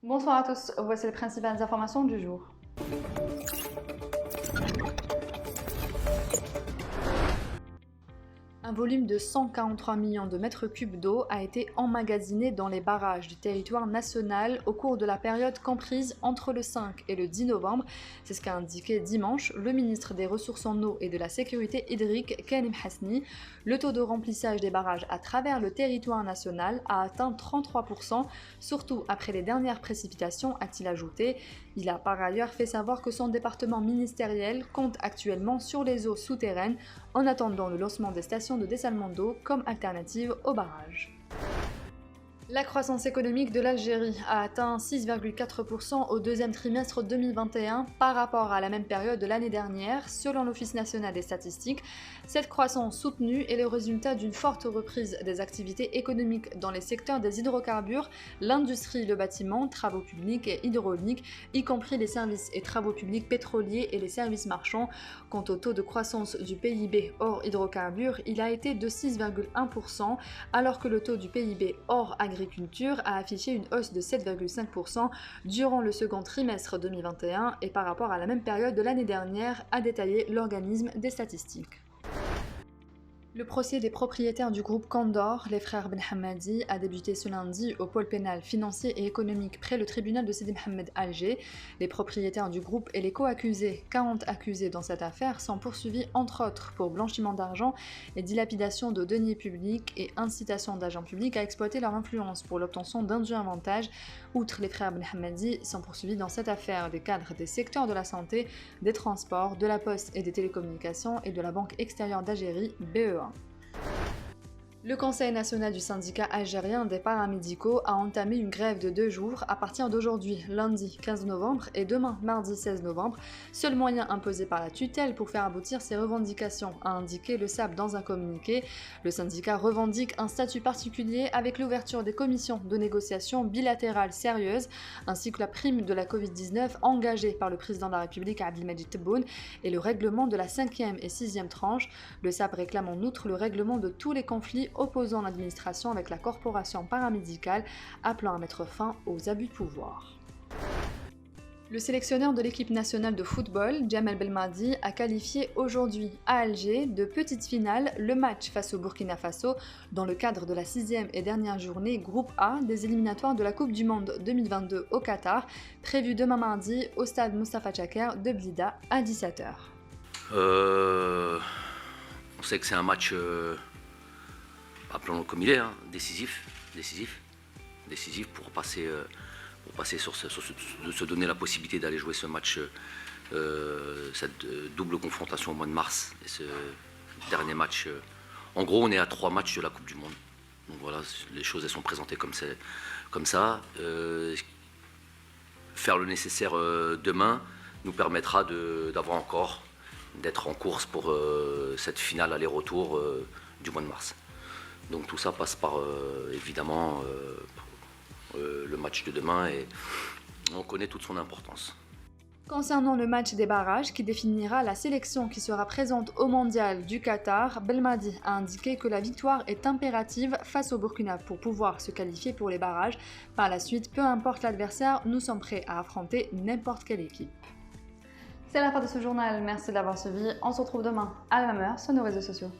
Bonsoir à tous, voici les principales informations du jour. Un volume de 143 millions de mètres cubes d'eau a été emmagasiné dans les barrages du territoire national au cours de la période comprise entre le 5 et le 10 novembre. C'est ce qu'a indiqué dimanche le ministre des Ressources en eau et de la Sécurité hydrique, Karim Hasni. Le taux de remplissage des barrages à travers le territoire national a atteint 33%, surtout après les dernières précipitations, a-t-il ajouté. Il a par ailleurs fait savoir que son département ministériel compte actuellement sur les eaux souterraines en attendant le lancement des stations de dessalement d'eau comme alternative aux barrages. La croissance économique de l'Algérie a atteint 6,4% au deuxième trimestre 2021 par rapport à la même période de l'année dernière, selon l'Office national des statistiques. Cette croissance soutenue est le résultat d'une forte reprise des activités économiques dans les secteurs des hydrocarbures, l'industrie, le bâtiment, travaux publics et hydrauliques, y compris les services et travaux publics pétroliers et les services marchands. Quant au taux de croissance du PIB hors hydrocarbures, il a été de 6,1%, alors que le taux du PIB hors agriculture a affiché une hausse de 7,5% durant le second trimestre 2021 et par rapport à la même période de l'année dernière, a détaillé l'organisme des statistiques. Le procès des propriétaires du groupe Condor, les frères Ben Hammadi, a débuté ce lundi au pôle pénal financier et économique près le tribunal de Sidi Mohamed Alger. Les propriétaires du groupe et les co-accusés, 40 accusés dans cette affaire, sont poursuivis entre autres pour blanchiment d'argent et dilapidation de deniers publics et incitation d'agents publics à exploiter leur influence pour l'obtention d'indus avantages. Outre les frères Ben Hammadi, sont poursuivis dans cette affaire des cadres des secteurs de la santé, des transports, de la poste et des télécommunications et de la Banque extérieure d'Algérie, BEA. Le Conseil national du syndicat algérien des paramédicaux a entamé une grève de 2 jours à partir d'aujourd'hui, lundi 15 novembre, et demain, mardi 16 novembre. Seul moyen imposé par la tutelle pour faire aboutir ses revendications, a indiqué le SAP dans un communiqué. Le syndicat revendique un statut particulier avec l'ouverture des commissions de négociation bilatérales sérieuses, ainsi que la prime de la Covid-19 engagée par le président de la République Abdelmadjid Tebboune et le règlement de la 5e et 6e tranche. Le SAP réclame en outre le règlement de tous les conflits opposant l'administration avec la corporation paramédicale, appelant à mettre fin aux abus de pouvoir. Le sélectionneur de l'équipe nationale de football, Djamel Belmadi, a qualifié aujourd'hui à Alger de petite finale le match face au Burkina Faso dans le cadre de la 6e et dernière journée groupe A des éliminatoires de la Coupe du Monde 2022 au Qatar, prévue demain mardi au stade Moustapha Chaker de Blida à 17h. On sait que c'est un match, appelons-le comme il est, décisif pour passer de se donner la possibilité d'aller jouer ce match, cette double confrontation au mois de mars et ce dernier match. En gros, on est à 3 matchs de la Coupe du Monde. Donc voilà, les choses elles sont présentées comme ça. Faire le nécessaire demain nous permettra d'être en course pour cette finale aller-retour du mois de mars. Donc tout ça passe par évidemment le match de demain et on connaît toute son importance. Concernant le match des barrages qui définira la sélection qui sera présente au mondial du Qatar, Belmadi a indiqué que la victoire est impérative face au Burkina pour pouvoir se qualifier pour les barrages. Par la suite, peu importe l'adversaire, nous sommes prêts à affronter n'importe quelle équipe. C'est la fin de ce journal, merci de l'avoir suivi. On se retrouve demain à la même heure sur nos réseaux sociaux.